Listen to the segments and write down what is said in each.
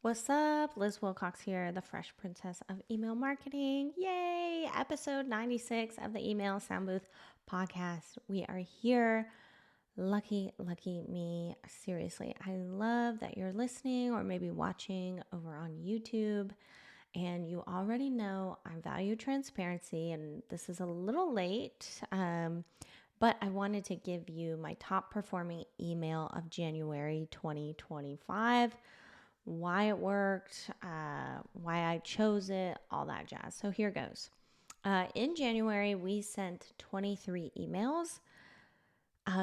What's up? Liz Wilcox here, the Fresh Princess of Email Marketing. Yay! Episode 96 of the Email Sound Booth podcast. We are here. Lucky me. Seriously, I love that you're listening or maybe watching over on YouTube. And you already know I value transparency, and this is a little late, but I wanted to give you my top performing email of January 2025, why it worked, why I chose it, all that jazz. So here goes. In January, we sent 23 emails.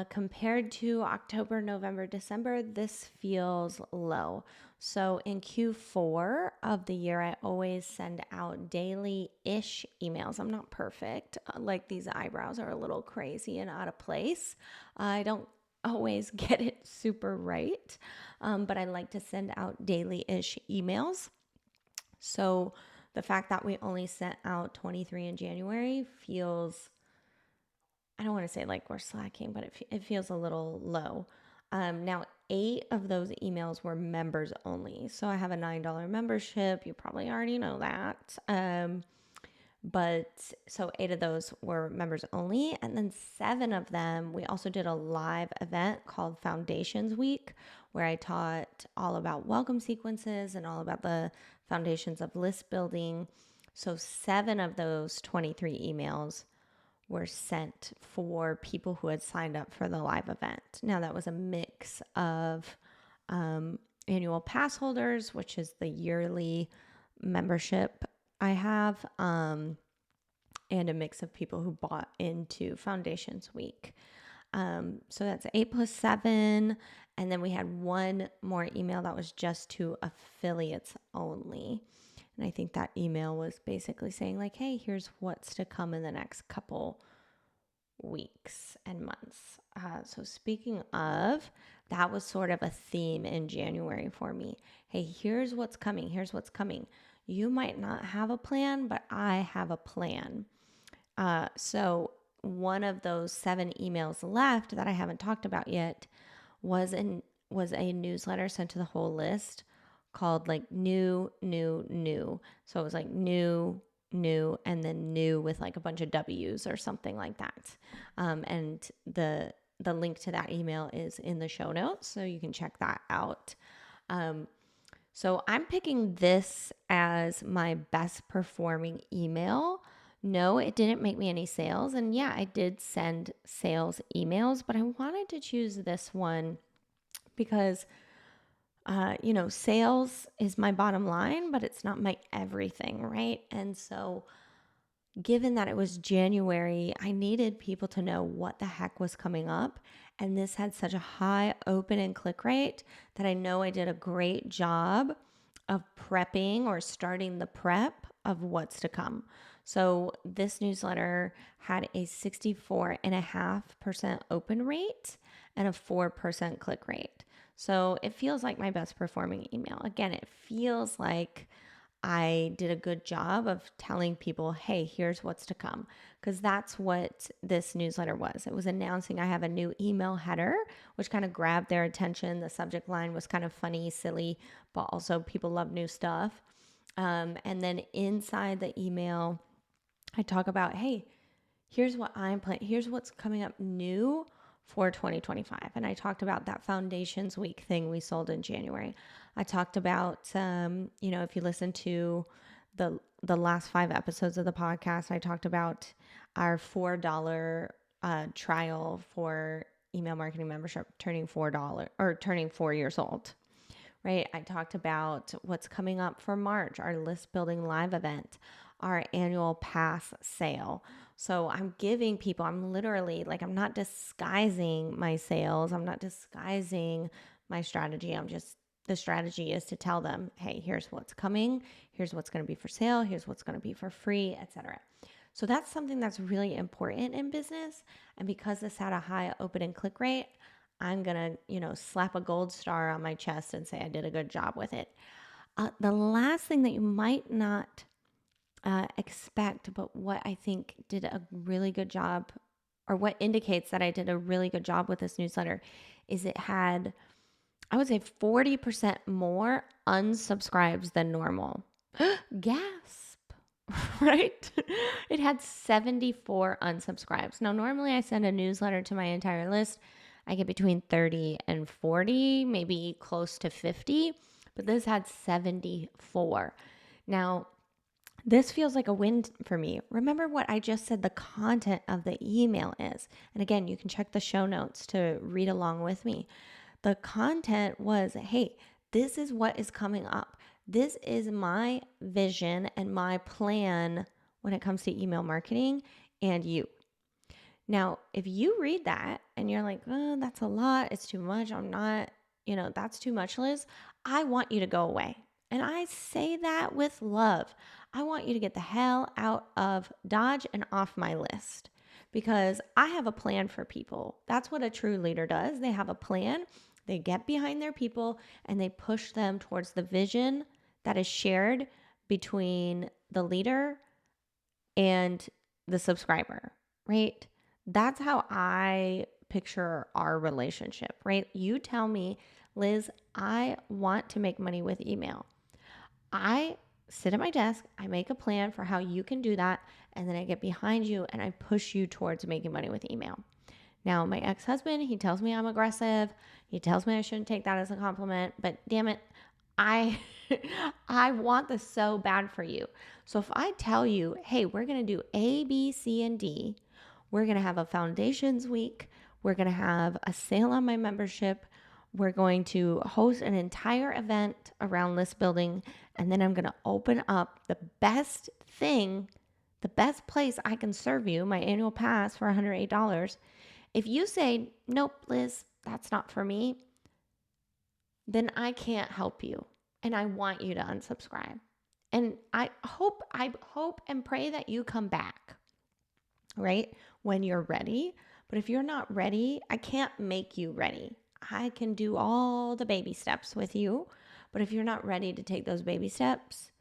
Compared to October, November, December, this feels low. So in Q4 of the year, I always send out daily-ish emails. I'm not perfect. Like these eyebrows are a little crazy and out of place. I don't always get it super right, but I like to send out daily-ish emails. So the fact that we only sent out 23 in January feels, I don't want to say like we're slacking, but it feels a little low. Now, 8 of those emails were members only. So I have a $9 membership. You probably already know that. But so 8 of those were members only. And then 7 of them, we also did a live event called Foundations Week, where I taught all about welcome sequences and all about the foundations of list building. So 7 of those 23 emails were sent for people who had signed up for the live event. Now, that was a mix of annual pass holders, which is the yearly membership I have, and a mix of people who bought into Foundations Week. So that's 8 plus 7. And then we had one more email that was just to affiliates only. And I think that email was basically saying like, hey, here's what's to come in the next couple weeks and months. So speaking of, that was sort of a theme in January for me. Hey, here's what's coming. Here's what's coming. You might not have a plan, but I have a plan. So one of those 7 emails left that I haven't talked about yet was a newsletter sent to the whole list called like new. So it was like new, and then new with like a bunch of W's or something like that. And the link to that email is in the show notes, so you can check that out. So I'm picking this as my best performing email. No, it didn't make me any sales. And yeah, I did send sales emails, but I wanted to choose this one because, sales is my bottom line, but it's not my everything, right? And so, given that it was January, I needed people to know what the heck was coming up. And this had such a high open and click rate that I know I did a great job of prepping or starting the prep of what's to come. So this newsletter had a 64.5% open rate and a 4% click rate. So it feels like my best performing email. Again, it feels like I did a good job of telling people, hey, here's what's to come. Because that's what this newsletter was. It was announcing I have a new email header, which kind of grabbed their attention. The subject line was kind of funny, silly, but also people love new stuff. And then inside the email, I talk about, hey, here's what I'm planning. Here's what's coming up new for 2025. And I talked about that Foundations Week thing we sold in January. I talked about, if you listen to the last 5 episodes of the podcast, I talked about our $4 trial for email marketing membership turning $4 or turning 4 years old. Right. I talked about what's coming up for March, our list building live event, our annual pass sale. So I'm giving people, I'm literally like, I'm not disguising my sales. I'm not disguising my strategy. The strategy is to tell them, hey, here's what's coming. Here's what's going to be for sale. Here's what's going to be for free, etc. So that's something that's really important in business. And because this had a high open and click rate, I'm going to, slap a gold star on my chest and say I did a good job with it. The last thing that you might not expect, but what I think did a really good job, or what indicates that I did a really good job with this newsletter, is it had I would say 40% more unsubscribes than normal. Gasp, right? It had 74 unsubscribes. Now, normally I send a newsletter to my entire list. I get between 30 and 40, maybe close to 50, but this had 74. Now, this feels like a win for me. Remember what I just said the content of the email is. And again, you can check the show notes to read along with me. The content was, hey, this is what is coming up. This is my vision and my plan when it comes to email marketing and you. Now, if you read that and you're like, oh, that's a lot, it's too much, I'm not, that's too much, Liz, I want you to go away. And I say that with love. I want you to get the hell out of Dodge and off my list because I have a plan for people. That's what a true leader does. They have a plan, they get behind their people, and they push them towards the vision that is shared between the leader and the subscriber, right? That's how I picture our relationship, right? You tell me, Liz, I want to make money with email. I sit at my desk, I make a plan for how you can do that, and then I get behind you and I push you towards making money with email. Now, my ex-husband, he tells me I'm aggressive. He tells me I shouldn't take that as a compliment, but damn it, I I want this so bad for you. So if I tell you, hey, we're going to do A, B, C, and D, we're going to have a foundations week, we're going to have a sale on my membership, we're going to host an entire event around list building, and then I'm going to open up the best thing, the best place I can serve you, my annual pass for $108. If you say, nope, Liz, that's not for me, then I can't help you. And I want you to unsubscribe. And I hope and pray that you come back, right? When you're ready. But if you're not ready, I can't make you ready. I can do all the baby steps with you. But if you're not ready to take those baby steps,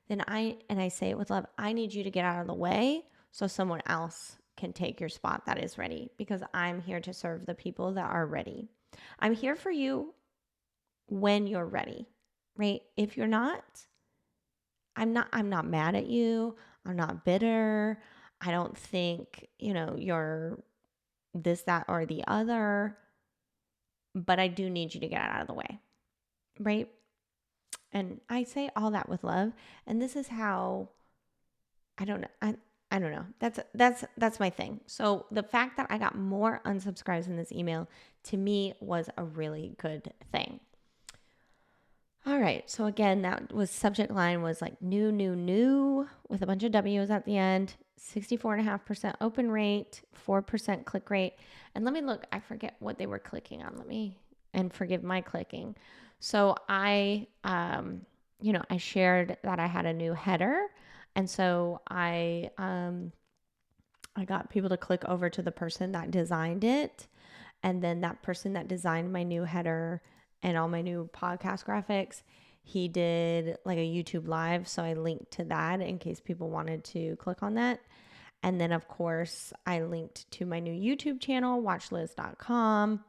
then I say it with love, I need you to get out of the way so someone else can take your spot that is ready, because I'm here to serve the people that are ready. I'm here for you when you're ready, right? If you're not, I'm not mad at you. I'm not bitter. I don't think, you're this, that, or the other, but I do need you to get out of the way, right? And I say all that with love. And this is how, I don't know. I don't know. That's my thing. So the fact that I got more unsubscribes in this email to me was a really good thing. All right. So again, that was subject line was like new with a bunch of W's at the end, 64.5% open rate, 4% click rate. And let me look, I forget what they were clicking on. And forgive my clicking. So I shared that I had a new header. And so I got people to click over to the person that designed it. And then that person that designed my new header and all my new podcast graphics, he did like a YouTube live. So I linked to that in case people wanted to click on that. And then of course I linked to my new YouTube channel, watchliz.com.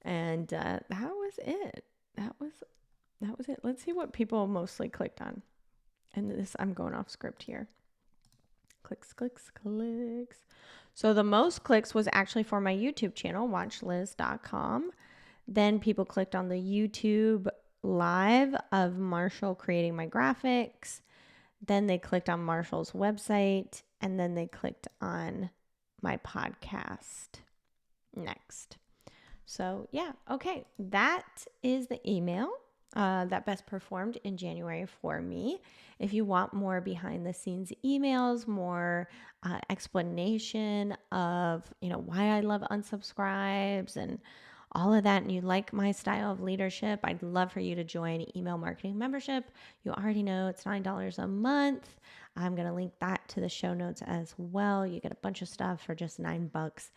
And that was it. That was it. Let's see what people mostly clicked on. And this, I'm going off script here. Clicks. So the most clicks was actually for my YouTube channel, watchliz.com. Then people clicked on the YouTube live of Marshall creating my graphics. Then they clicked on Marshall's website. And then they clicked on my podcast next. So yeah, okay. That is the email that best performed in January for me. If you want more behind the scenes emails, more explanation of, why I love unsubscribes and all of that, and you like my style of leadership, I'd love for you to join Email Marketing Membership. You already know it's $9 a month. I'm going to link that to the show notes as well. You get a bunch of stuff for just $9.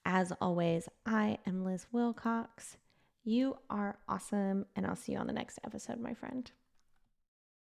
As always, I am Liz Wilcox. You are awesome, and I'll see you on the next episode, my friend.